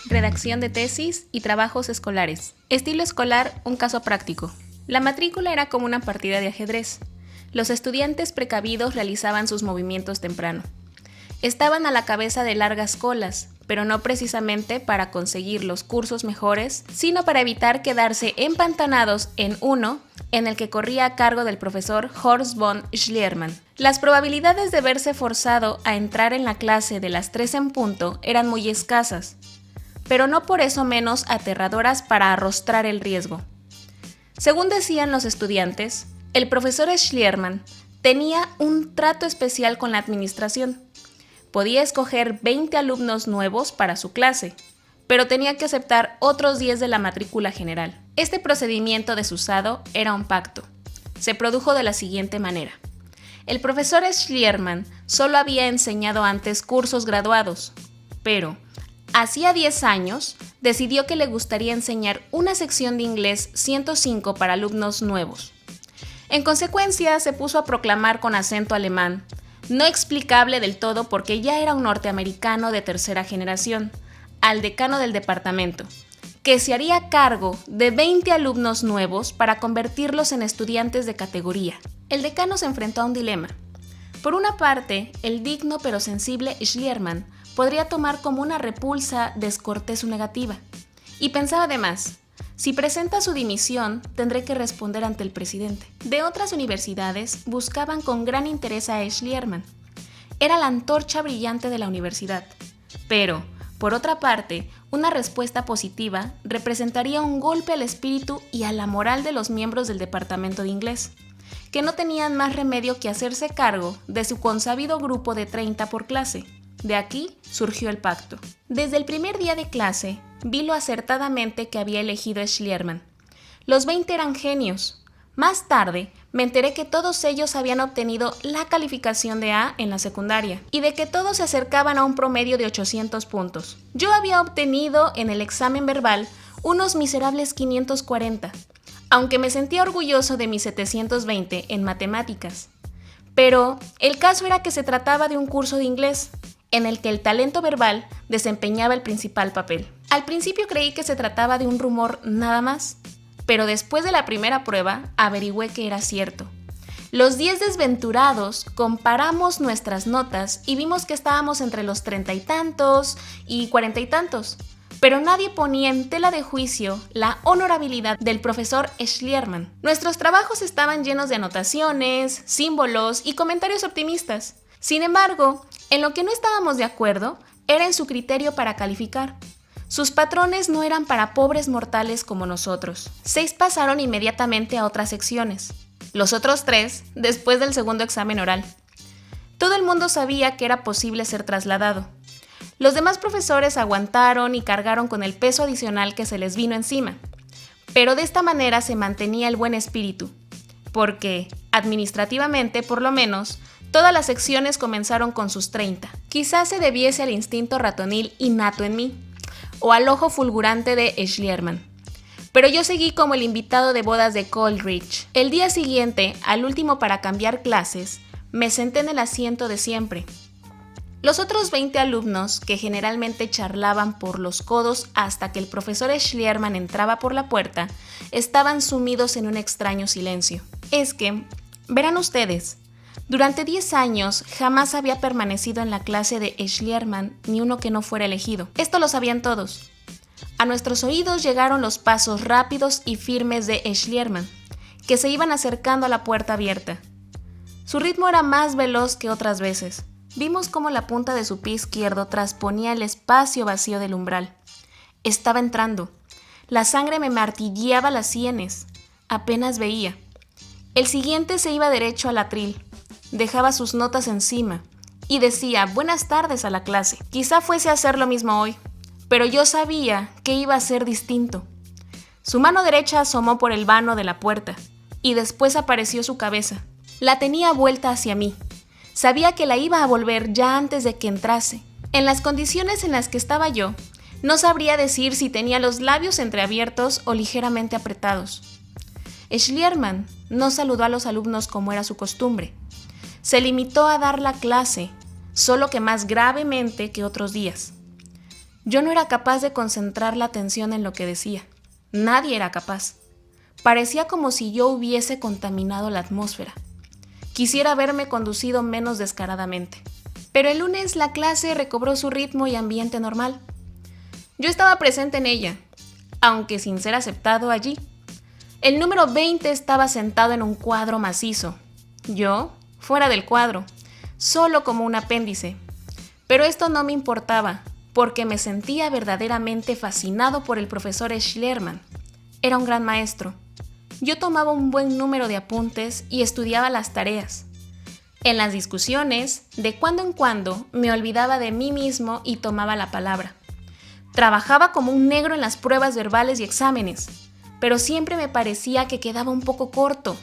Redacción de tesis y trabajos escolares. Estilo escolar, un caso práctico. La matrícula era como una partida de ajedrez. Los estudiantes precavidos realizaban sus movimientos temprano. Estaban a la cabeza de largas colas, pero no precisamente para conseguir los cursos mejores, sino para evitar quedarse empantanados en uno en el que corría a cargo del profesor Horst von Schliermann. Las probabilidades de verse forzado a entrar en la clase de las 3 en punto eran muy escasas, pero no por eso menos aterradoras para arrostrar el riesgo. Según decían los estudiantes, el profesor Schliermann tenía un trato especial con la administración. Podía escoger 20 alumnos nuevos para su clase, pero tenía que aceptar otros 10 de la matrícula general. Este procedimiento desusado era un pacto. Se produjo de la siguiente manera. El profesor Schliermann solo había enseñado antes cursos graduados, pero hacía 10 años decidió que le gustaría enseñar una sección de inglés 105 para alumnos nuevos. En consecuencia, se puso a proclamar con acento alemán, no explicable del todo porque ya era un norteamericano de tercera generación, al decano del departamento, que se haría cargo de 20 alumnos nuevos para convertirlos en estudiantes de categoría. El decano se enfrentó a un dilema. Por una parte, el digno pero sensible Schliermann podría tomar como una repulsa descortés su negativa. Y pensaba además, si presenta su dimisión, tendré que responder ante el presidente. De otras universidades buscaban con gran interés a Schliermann. Era la antorcha brillante de la universidad. Pero, por otra parte, una respuesta positiva representaría un golpe al espíritu y a la moral de los miembros del departamento de inglés, que no tenían más remedio que hacerse cargo de su consabido grupo de 30 por clase. De aquí surgió el pacto. Desde el primer día de clase, vi lo acertadamente que había elegido Schliermann. Los 20 eran genios. Más tarde, me enteré que todos ellos habían obtenido la calificación de A en la secundaria y de que todos se acercaban a un promedio de 800 puntos. Yo había obtenido en el examen verbal unos miserables 540, aunque me sentía orgulloso de mis 720 en matemáticas. Pero el caso era que se trataba de un curso de inglés, en el que el talento verbal desempeñaba el principal papel. Al principio creí que se trataba de un rumor nada más, pero después de la primera prueba averigüé que era cierto. Los 10 desventurados comparamos nuestras notas y vimos que estábamos entre los 30 y tantos y 40 y tantos, pero nadie ponía en tela de juicio la honorabilidad del profesor Schliermann. Nuestros trabajos estaban llenos de anotaciones, símbolos y comentarios optimistas. Sin embargo, en lo que no estábamos de acuerdo era en su criterio para calificar. Sus patrones no eran para pobres mortales como nosotros. 6 pasaron inmediatamente a otras secciones. Los otros 3 después del segundo examen oral. Todo el mundo sabía que era posible ser trasladado. Los demás profesores aguantaron y cargaron con el peso adicional que se les vino encima. Pero de esta manera se mantenía el buen espíritu, porque, administrativamente por lo menos, todas las secciones comenzaron con sus 30. Quizás se debiese al instinto ratonil innato en mí, o al ojo fulgurante de Schliermann. Pero yo seguí como el invitado de bodas de Coleridge. El día siguiente, al último para cambiar clases, me senté en el asiento de siempre. Los otros 20 alumnos, que generalmente charlaban por los codos hasta que el profesor Schliermann entraba por la puerta, estaban sumidos en un extraño silencio. Es que, verán ustedes, durante 10 años jamás había permanecido en la clase de Schliermann ni uno que no fuera elegido. Esto lo sabían todos. A nuestros oídos llegaron los pasos rápidos y firmes de Schliermann, que se iban acercando a la puerta abierta. Su ritmo era más veloz que otras veces. Vimos cómo la punta de su pie izquierdo trasponía el espacio vacío del umbral. Estaba entrando. La sangre me martilleaba las sienes. Apenas veía. El siguiente se iba derecho al atril. Dejaba sus notas encima y decía buenas tardes a la clase. Quizá fuese a hacer lo mismo hoy, pero yo sabía que iba a ser distinto. Su mano derecha asomó por el vano de la puerta y después apareció su cabeza. La tenía vuelta hacia mí. Sabía que la iba a volver ya antes de que entrase. En las condiciones en las que estaba yo, no sabría decir si tenía los labios entreabiertos o ligeramente apretados. Schliermann no saludó a los alumnos como era su costumbre. Se limitó a dar la clase. solo que más gravemente que otros días. Yo no era capaz de concentrar la atención en lo que decía. Nadie era capaz. Parecía como si yo hubiese contaminado la atmósfera. Quisiera haberme conducido menos descaradamente. Pero el lunes la clase recobró su ritmo y ambiente normal. Yo estaba presente en ella, aunque sin ser aceptado allí. El número 20 estaba sentado en un cuadro macizo. Yo, fuera del cuadro, solo como un apéndice. Pero esto no me importaba, porque me sentía verdaderamente fascinado por el profesor Schleiermain. Era un gran maestro. Yo tomaba un buen número de apuntes y estudiaba las tareas. En las discusiones, de cuando en cuando, me olvidaba de mí mismo y tomaba la palabra. Trabajaba como un negro en las pruebas verbales y exámenes, pero siempre me parecía que quedaba un poco corto.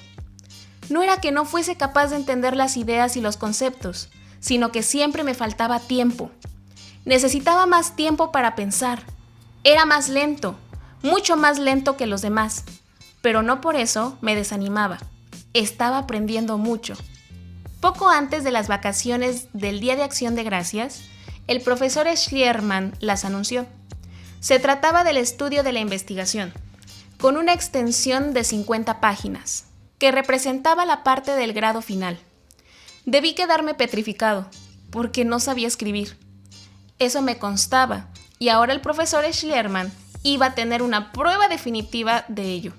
No era que no fuese capaz de entender las ideas y los conceptos, sino que siempre me faltaba tiempo. Necesitaba más tiempo para pensar. Era más lento, mucho más lento que los demás, pero no por eso me desanimaba. Estaba aprendiendo mucho. Poco antes de las vacaciones del Día de Acción de Gracias, el profesor Schleiermain las anunció. Se trataba del estudio de la investigación, con una extensión de 50 páginas, que representaba la parte del grado final. Debí quedarme petrificado, porque no sabía escribir. Eso me constaba, y ahora el profesor Schleiermain iba a tener una prueba definitiva de ello.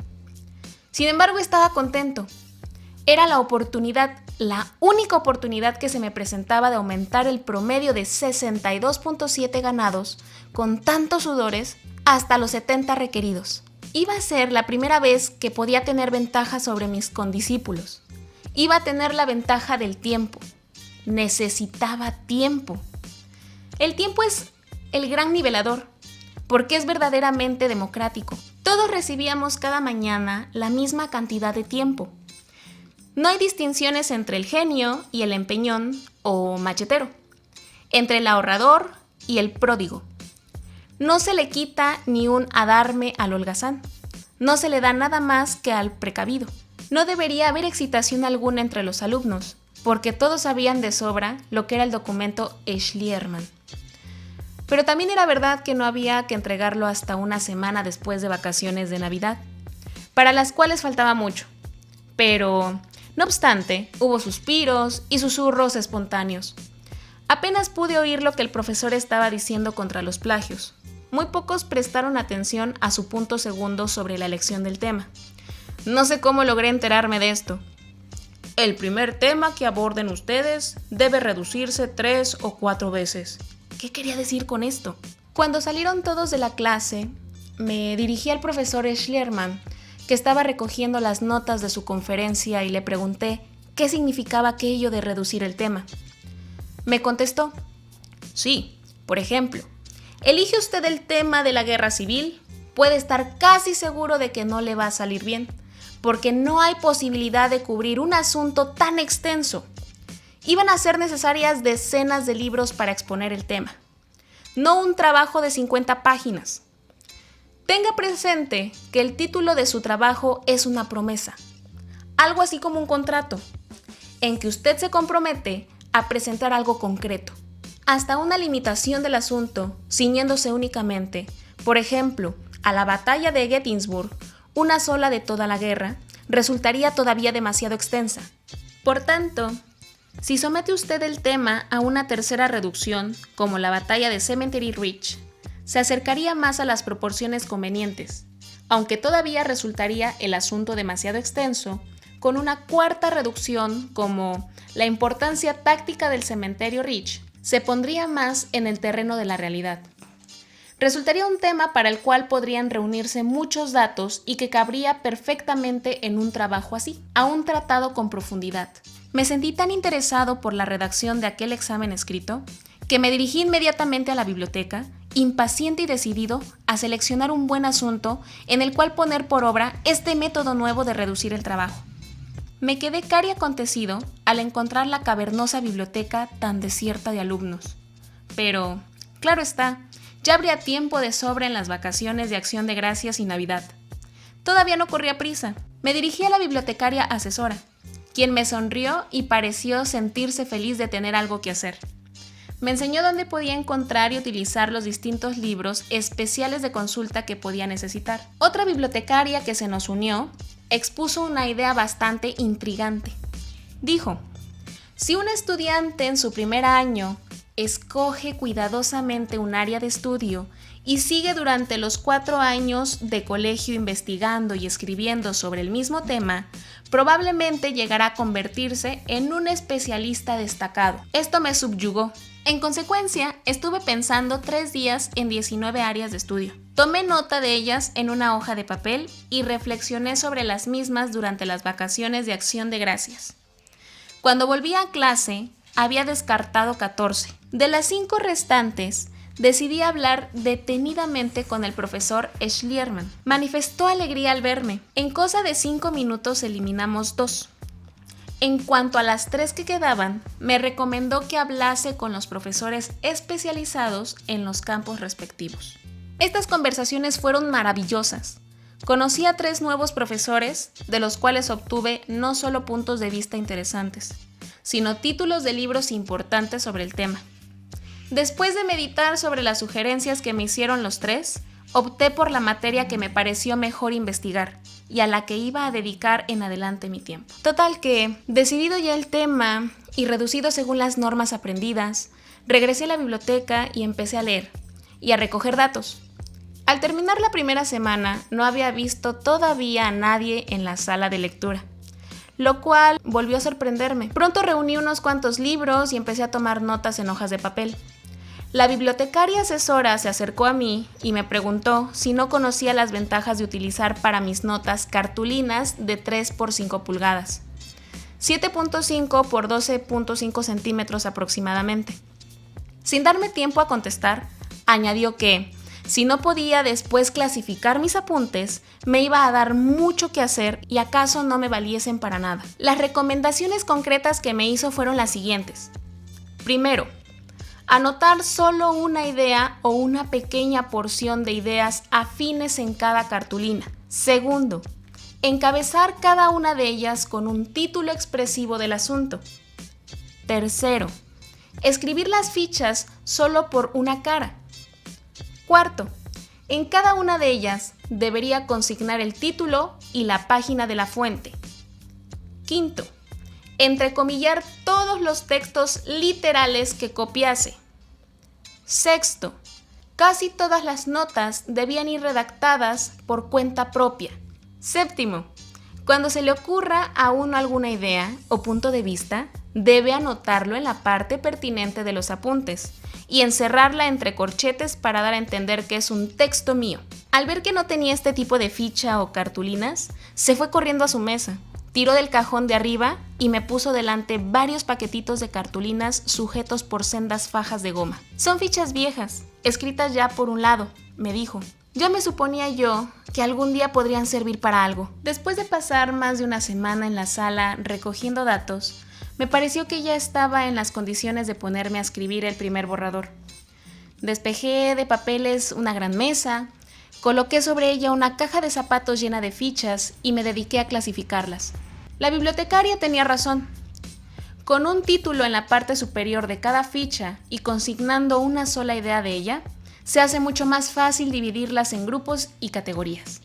Sin embargo, estaba contento. Era la oportunidad, la única oportunidad que se me presentaba de aumentar el promedio de 62.7 ganados con tantos sudores hasta los 70 requeridos. Iba a ser la primera vez que podía tener ventaja sobre mis condiscípulos. Iba a tener la ventaja del tiempo. Necesitaba tiempo. El tiempo es el gran nivelador, porque es verdaderamente democrático. Todos recibíamos cada mañana la misma cantidad de tiempo. No hay distinciones entre el genio y el empeñón o machetero, entre el ahorrador y el pródigo. No se le quita ni un adarme al holgazán. No se le da nada más que al precavido. No debería haber excitación alguna entre los alumnos, porque todos sabían de sobra lo que era el documento Schleiermain. Pero también era verdad que no había que entregarlo hasta una semana después de vacaciones de Navidad, para las cuales faltaba mucho. Pero, no obstante, hubo suspiros y susurros espontáneos. Apenas pude oír lo que el profesor estaba diciendo contra los plagios. Muy pocos prestaron atención a su punto segundo sobre la elección del tema. No sé cómo logré enterarme de esto. El primer tema que aborden ustedes debe reducirse 3 o 4 veces. ¿Qué quería decir con esto? Cuando salieron todos de la clase, me dirigí al profesor Schleiermain, que estaba recogiendo las notas de su conferencia, y le pregunté qué significaba aquello de reducir el tema. Me contestó: sí, por ejemplo, elige usted el tema de la guerra civil, puede estar casi seguro de que no le va a salir bien, porque no hay posibilidad de cubrir un asunto tan extenso. Iban a ser necesarias decenas de libros para exponer el tema, no un trabajo de 50 páginas. Tenga presente que el título de su trabajo es una promesa, algo así como un contrato, en que usted se compromete a presentar algo concreto, hasta una limitación del asunto, ciñéndose únicamente, por ejemplo, a la batalla de Gettysburg. Una sola de toda la guerra resultaría todavía demasiado extensa. Por tanto, si somete usted el tema a una tercera reducción, como la batalla de Cemetery Ridge, se acercaría más a las proporciones convenientes, aunque todavía resultaría el asunto demasiado extenso, con una cuarta reducción como la importancia táctica del cementerio Ridge, se pondría más en el terreno de la realidad. Resultaría un tema para el cual podrían reunirse muchos datos y que cabría perfectamente en un trabajo así, aún tratado con profundidad. Me sentí tan interesado por la redacción de aquel examen escrito que me dirigí inmediatamente a la biblioteca, impaciente y decidido a seleccionar un buen asunto en el cual poner por obra este método nuevo de reducir el trabajo. Me quedé cari acontecido al encontrar la cavernosa biblioteca tan desierta de alumnos. Pero, claro está, ya habría tiempo de sobra en las vacaciones de Acción de Gracias y Navidad. Todavía no corría prisa. Me dirigí a la bibliotecaria asesora, quien me sonrió y pareció sentirse feliz de tener algo que hacer. Me enseñó dónde podía encontrar y utilizar los distintos libros especiales de consulta que podía necesitar. Otra bibliotecaria que se nos unió expuso una idea bastante intrigante. Dijo: si un estudiante en su primer año escoge cuidadosamente un área de estudio y sigue durante los 4 años de colegio investigando y escribiendo sobre el mismo tema, probablemente llegará a convertirse en un especialista destacado. Esto me subyugó. En consecuencia, estuve pensando 3 días en 19 áreas de estudio. Tomé nota de ellas en una hoja de papel y reflexioné sobre las mismas durante las vacaciones de Acción de Gracias. Cuando volví a clase, había descartado 14. De las 5 restantes, decidí hablar detenidamente con el profesor Schliermann. Manifestó alegría al verme. En cosa de 5 minutos eliminamos 2. En cuanto a las 3 que quedaban, me recomendó que hablase con los profesores especializados en los campos respectivos. Estas conversaciones fueron maravillosas. Conocí a 3 nuevos profesores, de los cuales obtuve no solo puntos de vista interesantes, sino títulos de libros importantes sobre el tema. Después de meditar sobre las sugerencias que me hicieron los 3, opté por la materia que me pareció mejor investigar y a la que iba a dedicar en adelante mi tiempo. Total que, decidido ya el tema y reducido según las normas aprendidas, regresé a la biblioteca y empecé a leer y a recoger datos. Al terminar la primera semana, no había visto todavía a nadie en la sala de lectura, lo cual volvió a sorprenderme. Pronto reuní unos cuantos libros y empecé a tomar notas en hojas de papel. La bibliotecaria asesora se acercó a mí y me preguntó si no conocía las ventajas de utilizar para mis notas cartulinas de 3 por 5 pulgadas, 7.5 por 12.5 centímetros aproximadamente. Sin darme tiempo a contestar, añadió que, si no podía después clasificar mis apuntes, me iba a dar mucho que hacer y acaso no me valiesen para nada. Las recomendaciones concretas que me hizo fueron las siguientes. Primero, anotar solo una idea o una pequeña porción de ideas afines en cada cartulina. Segundo, encabezar cada una de ellas con un título expresivo del asunto. Tercero, escribir las fichas solo por una cara. Cuarto, en cada una de ellas debería consignar el título y la página de la fuente. Quinto, entrecomillar todos los textos literales que copiase. Sexto, casi todas las notas debían ir redactadas por cuenta propia. Séptimo, cuando se le ocurra a uno alguna idea o punto de vista, debe anotarlo en la parte pertinente de los apuntes y encerrarla entre corchetes para dar a entender que es un texto mío. Al ver que no tenía este tipo de ficha o cartulinas, se fue corriendo a su mesa. Tiró del cajón de arriba y me puso delante varios paquetitos de cartulinas sujetos por sendas fajas de goma. Son fichas viejas, escritas ya por un lado, me dijo. Ya me suponía yo que algún día podrían servir para algo. Después de pasar más de una semana en la sala recogiendo datos, me pareció que ya estaba en las condiciones de ponerme a escribir el primer borrador. Despejé de papeles una gran mesa, coloqué sobre ella una caja de zapatos llena de fichas y me dediqué a clasificarlas. La bibliotecaria tenía razón. Con un título en la parte superior de cada ficha y consignando una sola idea de ella, se hace mucho más fácil dividirlas en grupos y categorías.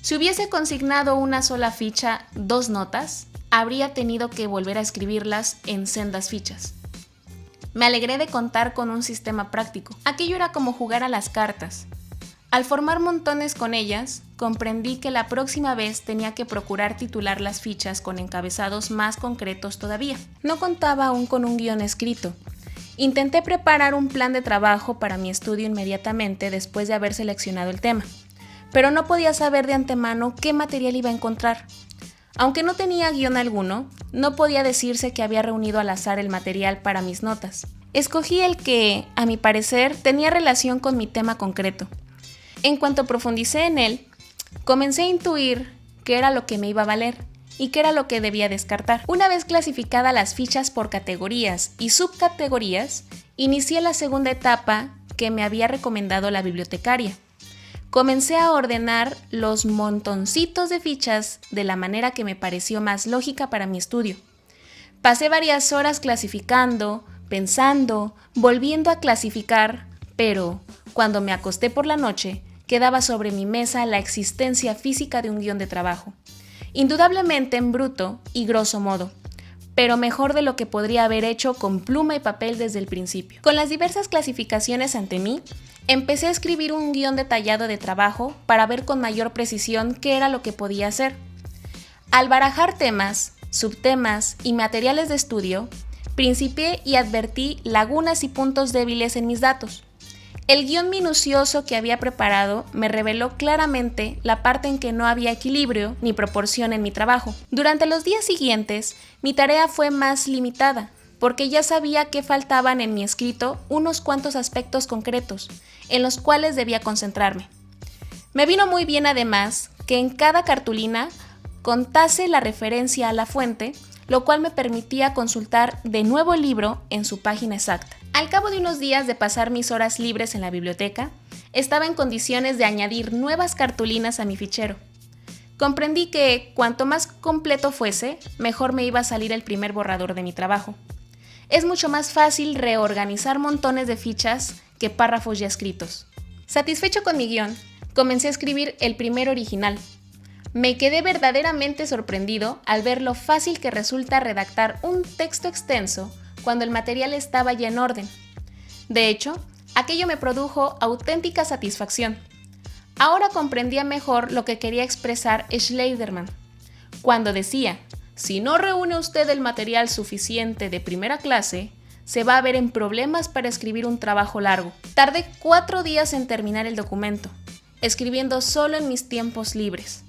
Si hubiese consignado una sola ficha, 2 notas, habría tenido que volver a escribirlas en sendas fichas. Me alegré de contar con un sistema práctico. Aquello era como jugar a las cartas. Al formar montones con ellas, comprendí que la próxima vez tenía que procurar titular las fichas con encabezados más concretos todavía. No contaba aún con un guión escrito. Intenté preparar un plan de trabajo para mi estudio inmediatamente después de haber seleccionado el tema, pero no podía saber de antemano qué material iba a encontrar. Aunque no tenía guión alguno, no podía decirse que había reunido al azar el material para mis notas. Escogí el que, a mi parecer, tenía relación con mi tema concreto. En cuanto profundicé en él, comencé a intuir qué era lo que me iba a valer y qué era lo que debía descartar. Una vez clasificadas las fichas por categorías y subcategorías, inicié la segunda etapa que me había recomendado la bibliotecaria. Comencé a ordenar los montoncitos de fichas de la manera que me pareció más lógica para mi estudio. Pasé varias horas clasificando, pensando, volviendo a clasificar, pero cuando me acosté por la noche, quedaba sobre mi mesa la existencia física de un guión de trabajo. Indudablemente en bruto y grosso modo, pero mejor de lo que podría haber hecho con pluma y papel desde el principio. Con las diversas clasificaciones ante mí, empecé a escribir un guión detallado de trabajo para ver con mayor precisión qué era lo que podía hacer. Al barajar temas, subtemas y materiales de estudio, principié y advertí lagunas y puntos débiles en mis datos. El guión minucioso que había preparado me reveló claramente la parte en que no había equilibrio ni proporción en mi trabajo. Durante los días siguientes, mi tarea fue más limitada, porque ya sabía que faltaban en mi escrito unos cuantos aspectos concretos, en los cuales debía concentrarme. Me vino muy bien además que en cada cartulina contase la referencia a la fuente, lo cual me permitía consultar de nuevo el libro en su página exacta. Al cabo de unos días de pasar mis horas libres en la biblioteca, estaba en condiciones de añadir nuevas cartulinas a mi fichero. Comprendí que cuanto más completo fuese, mejor me iba a salir el primer borrador de mi trabajo. Es mucho más fácil reorganizar montones de fichas que párrafos ya escritos. Satisfecho con mi guión, comencé a escribir el primer original. Me quedé verdaderamente sorprendido al ver lo fácil que resulta redactar un texto extenso cuando el material estaba ya en orden. De hecho, aquello me produjo auténtica satisfacción. Ahora comprendía mejor lo que quería expresar Schleiderman, cuando decía: si no reúne usted el material suficiente de primera clase, se va a ver en problemas para escribir un trabajo largo. Tardé 4 días en terminar el documento, escribiendo solo en mis tiempos libres.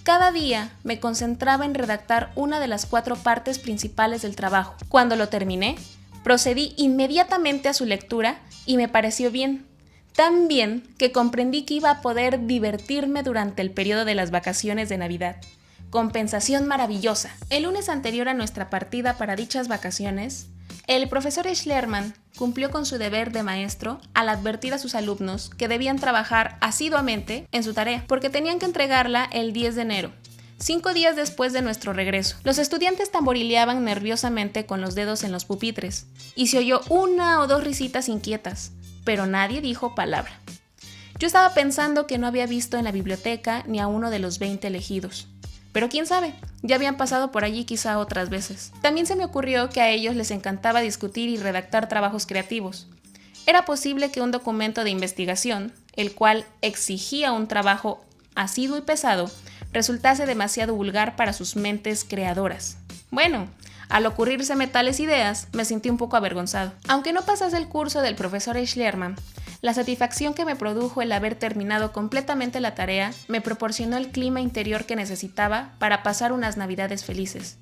Cada día me concentraba en redactar una de las 4 partes principales del trabajo. Cuando lo terminé, procedí inmediatamente a su lectura y me pareció bien. Tan bien que comprendí que iba a poder divertirme durante el periodo de las vacaciones de Navidad. Compensación maravillosa. El lunes anterior a nuestra partida para dichas vacaciones, el profesor Schleiderman cumplió con su deber de maestro al advertir a sus alumnos que debían trabajar asiduamente en su tarea, porque tenían que entregarla el 10 de enero, 5 días después de nuestro regreso. Los estudiantes tamborileaban nerviosamente con los dedos en los pupitres, y se oyó 1 o 2 risitas inquietas, pero nadie dijo palabra. Yo estaba pensando que no había visto en la biblioteca ni a uno de los 20 elegidos. Pero quién sabe, ya habían pasado por allí quizá otras veces. También se me ocurrió que a ellos les encantaba discutir y redactar trabajos creativos. Era posible que un documento de investigación, el cual exigía un trabajo asiduo y pesado, resultase demasiado vulgar para sus mentes creadoras. Bueno, al ocurrírseme tales ideas, me sentí un poco avergonzado. Aunque no pasase el curso del profesor Schleiderman, la satisfacción que me produjo el haber terminado completamente la tarea me proporcionó el clima interior que necesitaba para pasar unas navidades felices.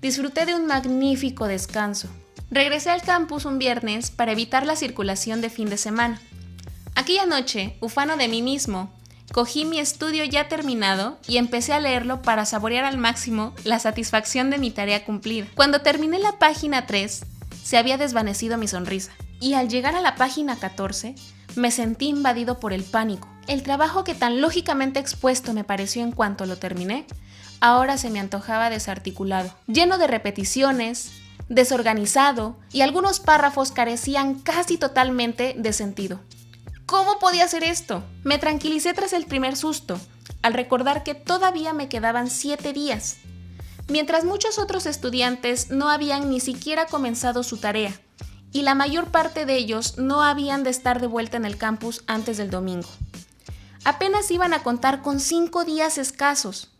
Disfruté de un magnífico descanso. Regresé al campus un viernes para evitar la circulación de fin de semana. Aquella noche, ufano de mí mismo, cogí mi estudio ya terminado y empecé a leerlo para saborear al máximo la satisfacción de mi tarea cumplida. Cuando terminé la página 3, se había desvanecido mi sonrisa. Y al llegar a la página 14, me sentí invadido por el pánico. El trabajo que tan lógicamente expuesto me pareció en cuanto lo terminé, ahora se me antojaba desarticulado, lleno de repeticiones, desorganizado, y algunos párrafos carecían casi totalmente de sentido. ¿Cómo podía hacer esto? Me tranquilicé tras el primer susto, al recordar que todavía me quedaban 7 días, mientras muchos otros estudiantes no habían ni siquiera comenzado su tarea, y la mayor parte de ellos no habían de estar de vuelta en el campus antes del domingo. Apenas iban a contar con 5 días escasos.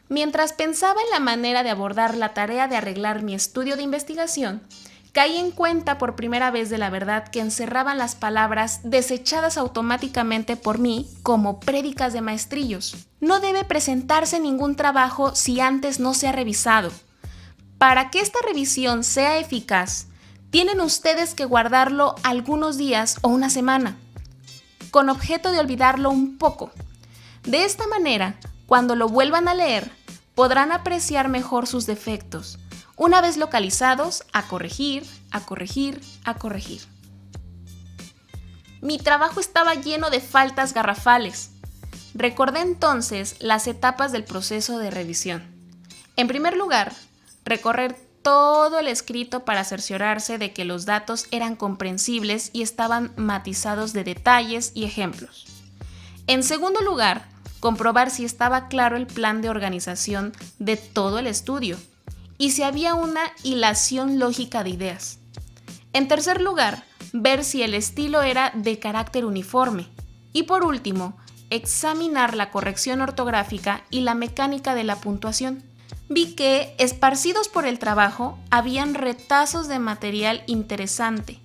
Mientras pensaba en la manera de abordar la tarea de arreglar mi estudio de investigación, caí en cuenta por primera vez de la verdad que encerraban las palabras desechadas automáticamente por mí como prédicas de maestrillos. No debe presentarse ningún trabajo si antes no se ha revisado. Para que esta revisión sea eficaz, tienen ustedes que guardarlo algunos días o una semana, con objeto de olvidarlo un poco. De esta manera, cuando lo vuelvan a leer, podrán apreciar mejor sus defectos, una vez localizados, a corregir, a corregir, a corregir. Mi trabajo estaba lleno de faltas garrafales. Recordé entonces las etapas del proceso de revisión. En primer lugar, recorrer todo el escrito para cerciorarse de que los datos eran comprensibles y estaban matizados de detalles y ejemplos. En segundo lugar, comprobar si estaba claro el plan de organización de todo el estudio y si había una hilación lógica de ideas. En tercer lugar, ver si el estilo era de carácter uniforme. Y por último, examinar la corrección ortográfica y la mecánica de la puntuación. Vi que, esparcidos por el trabajo, habían retazos de material interesante,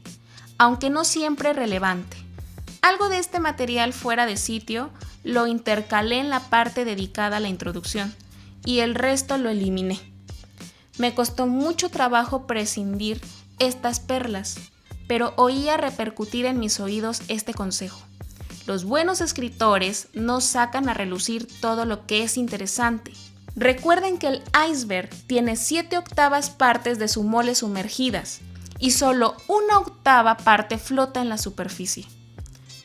aunque no siempre relevante. Algo de este material fuera de sitio lo intercalé en la parte dedicada a la introducción y el resto lo eliminé. Me costó mucho trabajo prescindir estas perlas, pero oía repercutir en mis oídos este consejo. Los buenos escritores no sacan a relucir todo lo que es interesante. Recuerden que el iceberg tiene 7/8 partes de su mole sumergidas y solo 1/8 parte flota en la superficie.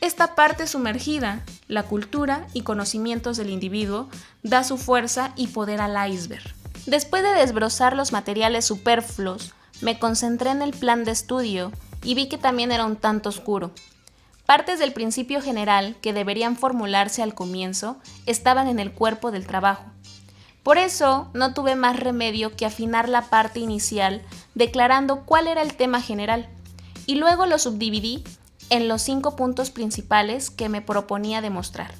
Esta parte sumergida, la cultura y conocimientos del individuo, da su fuerza y poder al iceberg. Después de desbrozar los materiales superfluos, me concentré en el plan de estudio y vi que también era un tanto oscuro. Partes del principio general que deberían formularse al comienzo estaban en el cuerpo del trabajo. Por eso no tuve más remedio que afinar la parte inicial declarando cuál era el tema general y luego lo subdividí en los 5 puntos principales que me proponía demostrar.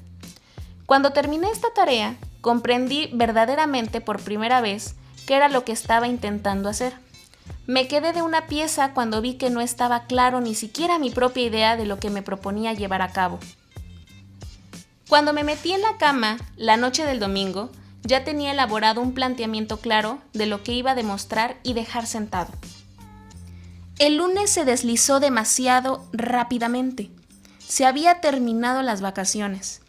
Cuando terminé esta tarea, comprendí verdaderamente por primera vez qué era lo que estaba intentando hacer. Me quedé de una pieza cuando vi que no estaba claro ni siquiera mi propia idea de lo que me proponía llevar a cabo. Cuando me metí en la cama la noche del domingo, ya tenía elaborado un planteamiento claro de lo que iba a demostrar y dejar sentado. El lunes se deslizó demasiado rápidamente. Se había terminado las vacaciones.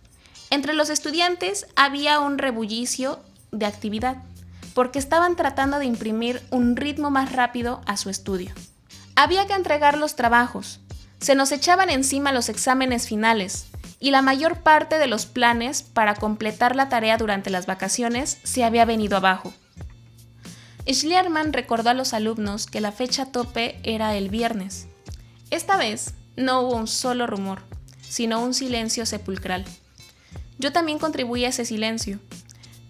Entre los estudiantes había un rebullicio de actividad, porque estaban tratando de imprimir un ritmo más rápido a su estudio. Había que entregar los trabajos, se nos echaban encima los exámenes finales y la mayor parte de los planes para completar la tarea durante las vacaciones se había venido abajo. Schliermann recordó a los alumnos que la fecha tope era el viernes. Esta vez no hubo un solo rumor, sino un silencio sepulcral. Yo también contribuí a ese silencio.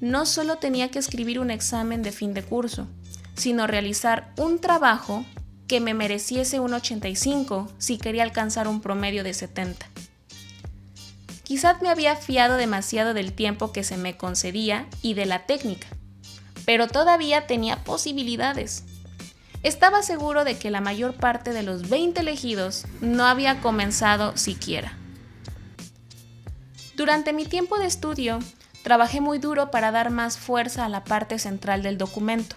No solo tenía que escribir un examen de fin de curso, sino realizar un trabajo que me mereciese un 85 si quería alcanzar un promedio de 70. Quizás me había fiado demasiado del tiempo que se me concedía y de la técnica, pero todavía tenía posibilidades. Estaba seguro de que la mayor parte de los 20 elegidos no había comenzado siquiera. Durante mi tiempo de estudio, trabajé muy duro para dar más fuerza a la parte central del documento,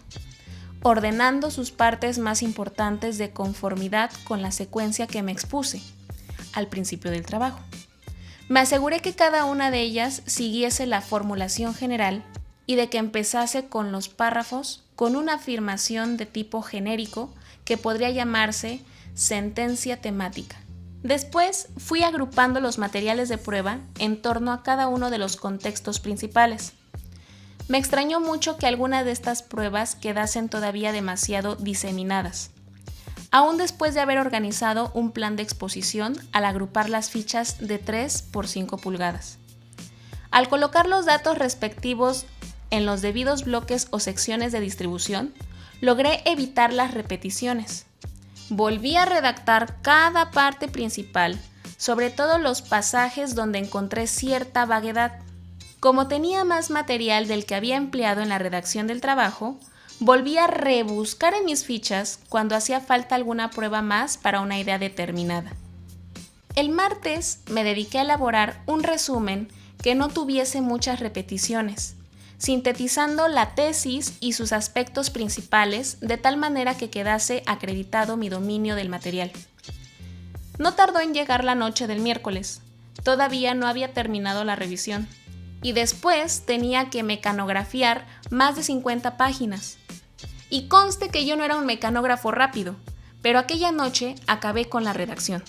ordenando sus partes más importantes de conformidad con la secuencia que me expuse al principio del trabajo. Me aseguré que cada una de ellas siguiese la formulación general y de que empezase con los párrafos con una afirmación de tipo genérico que podría llamarse sentencia temática. Después fui agrupando los materiales de prueba en torno a cada uno de los contextos principales. Me extrañó mucho que algunas de estas pruebas quedasen todavía demasiado diseminadas, aún después de haber organizado un plan de exposición al agrupar las fichas de 3 por 5 pulgadas. Al colocar los datos respectivos en los debidos bloques o secciones de distribución, logré evitar las repeticiones. Volví a redactar cada parte principal, sobre todo los pasajes donde encontré cierta vaguedad. Como tenía más material del que había empleado en la redacción del trabajo, volví a rebuscar en mis fichas cuando hacía falta alguna prueba más para una idea determinada. El martes me dediqué a elaborar un resumen que no tuviese muchas repeticiones, sintetizando la tesis y sus aspectos principales de tal manera que quedase acreditado mi dominio del material. No tardó en llegar la noche del miércoles, todavía no había terminado la revisión, y después tenía que mecanografiar más de 50 páginas. Y conste que yo no era un mecanógrafo rápido, pero aquella noche acabé con la redacción.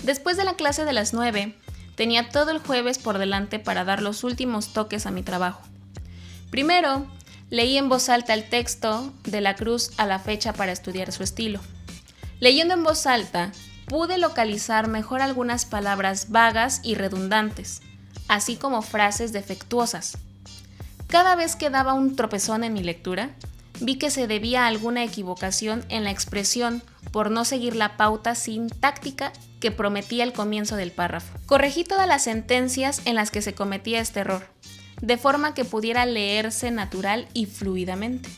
Después de la clase de las 9, tenía todo el jueves por delante para dar los últimos toques a mi trabajo. Primero, Leí en voz alta el texto de la cruz a la fecha para estudiar su estilo. Leyendo en voz alta, pude localizar mejor algunas palabras vagas y redundantes, así como frases defectuosas. Cada vez que daba un tropezón en mi lectura, vi que se debía a alguna equivocación en la expresión por no seguir la pauta sintáctica que prometía el comienzo del párrafo. Corregí todas las sentencias en las que se cometía este error, de forma que pudiera leerse natural y fluidamente.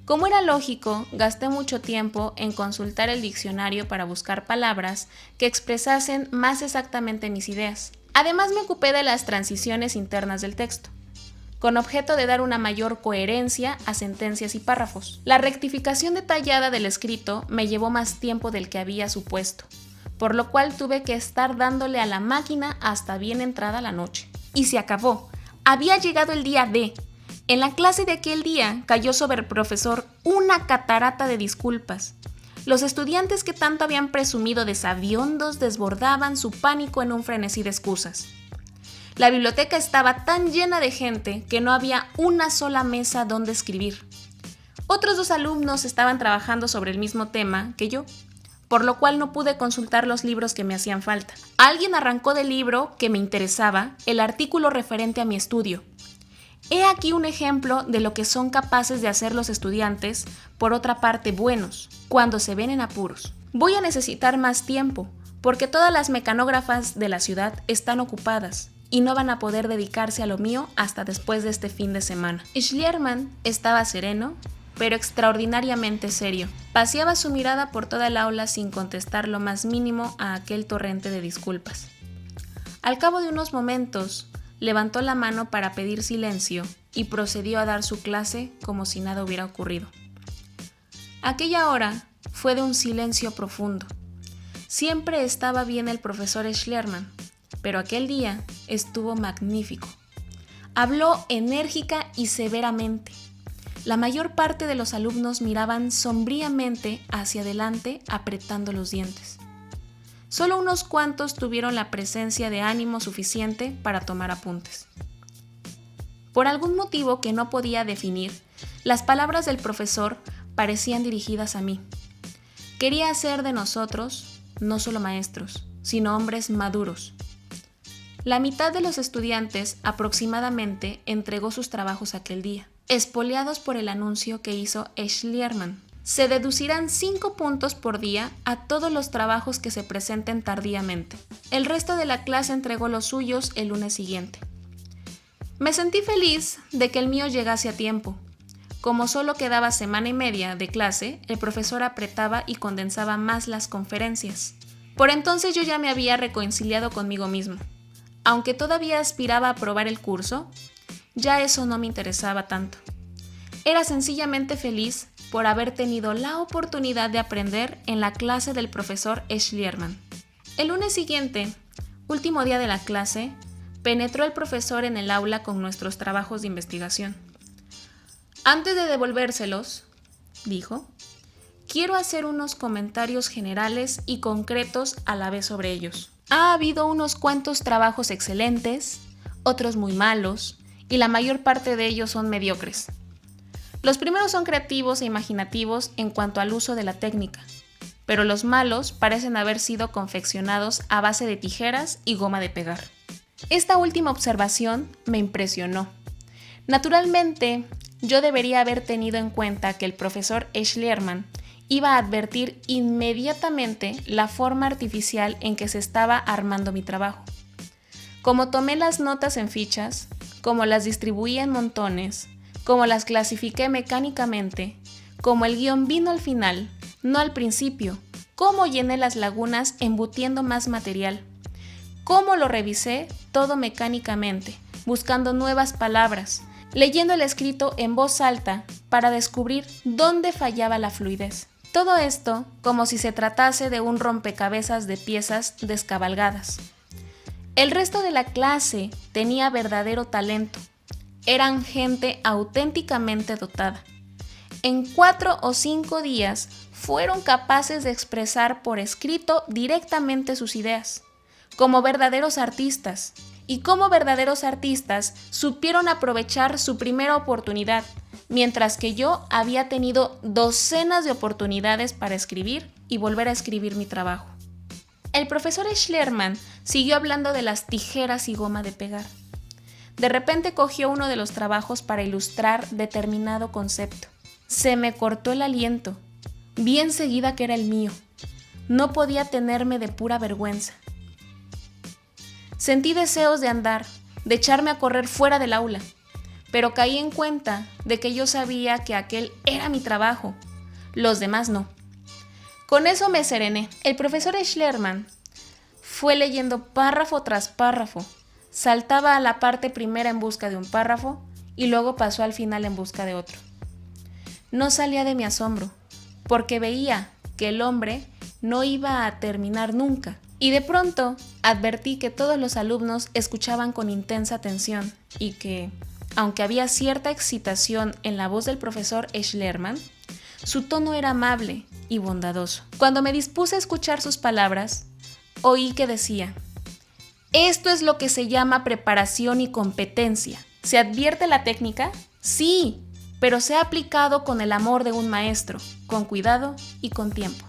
Como era lógico, gasté mucho tiempo en consultar el diccionario para buscar palabras que expresasen más exactamente mis ideas. Además, me ocupé de las transiciones internas del texto, con objeto de dar una mayor coherencia a sentencias y párrafos. La rectificación detallada del escrito me llevó más tiempo del que había supuesto, por lo cual tuve que estar dándole a la máquina hasta bien entrada la noche. Y se acabó. Había llegado el día D. En la clase de aquel día cayó sobre el profesor una catarata de disculpas. Los estudiantes que tanto habían presumido de sabiondos desbordaban su pánico en un frenesí de excusas. La biblioteca estaba tan llena de gente que no había una sola mesa donde escribir. Otros 2 alumnos estaban trabajando sobre el mismo tema que yo, por lo cual no pude consultar los libros que me hacían falta. Alguien arrancó del libro que me interesaba el artículo referente a mi estudio. He aquí un ejemplo de lo que son capaces de hacer los estudiantes, por otra parte buenos, cuando se ven en apuros. Voy a necesitar más tiempo, porque todas las mecanógrafas de la ciudad están ocupadas y no van a poder dedicarse a lo mío hasta después de este fin de semana. Schliermann estaba sereno, pero extraordinariamente serio. Paseaba su mirada por toda el aula sin contestar lo más mínimo a aquel torrente de disculpas. Al cabo de unos momentos, levantó la mano para pedir silencio y procedió a dar su clase como si nada hubiera ocurrido. Aquella hora fue de un silencio profundo. Siempre estaba bien el profesor Schliermann, pero aquel día estuvo magnífico. Habló enérgica y severamente. La mayor parte de los alumnos miraban sombríamente hacia adelante apretando los dientes. Solo unos cuantos tuvieron la presencia de ánimo suficiente para tomar apuntes. Por algún motivo que no podía definir, las palabras del profesor parecían dirigidas a mí. Quería hacer de nosotros no solo maestros, sino hombres maduros. La mitad de los estudiantes aproximadamente entregó sus trabajos aquel día, espoleados por el anuncio que hizo Schliermann. Se deducirán 5 puntos por día a todos los trabajos que se presenten tardíamente. El resto de la clase entregó los suyos el lunes siguiente. Me sentí feliz de que el mío llegase a tiempo. Como solo quedaba semana y media de clase, el profesor apretaba y condensaba más las conferencias. Por entonces yo ya me había reconciliado conmigo mismo. Aunque todavía aspiraba a aprobar el curso, ya eso no me interesaba tanto. Era sencillamente feliz por haber tenido la oportunidad de aprender en la clase del profesor Schliermann. El lunes siguiente, último día de la clase, penetró el profesor en el aula con nuestros trabajos de investigación. Antes de devolvérselos, dijo, quiero hacer unos comentarios generales y concretos a la vez sobre ellos. Ha habido unos cuantos trabajos excelentes, otros muy malos, y la mayor parte de ellos son mediocres. Los primeros son creativos e imaginativos en cuanto al uso de la técnica, pero los malos parecen haber sido confeccionados a base de tijeras y goma de pegar. Esta última observación me impresionó. Naturalmente, yo debería haber tenido en cuenta que el profesor Schliermann iba a advertir inmediatamente la forma artificial en que se estaba armando mi trabajo. Como tomé las notas en fichas, como las distribuí en montones, como las clasifiqué mecánicamente, como el guión vino al final, no al principio, cómo llené las lagunas embutiendo más material, cómo lo revisé todo mecánicamente, buscando nuevas palabras, leyendo el escrito en voz alta para descubrir dónde fallaba la fluidez. Todo esto como si se tratase de un rompecabezas de piezas descabalgadas. El resto de la clase tenía verdadero talento. Eran gente auténticamente dotada. En 4 o 5 días fueron capaces de expresar por escrito directamente sus ideas, como verdaderos artistas, y cómo verdaderos artistas supieron aprovechar su primera oportunidad, mientras que yo había tenido docenas de oportunidades para escribir y volver a escribir mi trabajo. El profesor Schlerman siguió hablando de las tijeras y goma de pegar. De repente cogió uno de los trabajos para ilustrar determinado concepto. Se me cortó el aliento. Vi enseguida que era el mío. No podía tenerme de pura vergüenza. Sentí deseos de andar, de echarme a correr fuera del aula, pero caí en cuenta de que yo sabía que aquel era mi trabajo, los demás no. Con eso me serené. El profesor Schlerman fue leyendo párrafo tras párrafo. Saltaba a la parte primera en busca de un párrafo y luego pasó al final en busca de otro. No salía de mi asombro, porque veía que el hombre no iba a terminar nunca. Y de pronto advertí que todos los alumnos escuchaban con intensa atención y que, aunque había cierta excitación en la voz del profesor Schlerman, su tono era amable y bondadoso. Cuando me dispuse a escuchar sus palabras, oí que decía: «Esto es lo que se llama preparación y competencia. ¿Se advierte la técnica? Sí, pero se ha aplicado con el amor de un maestro, con cuidado y con tiempo».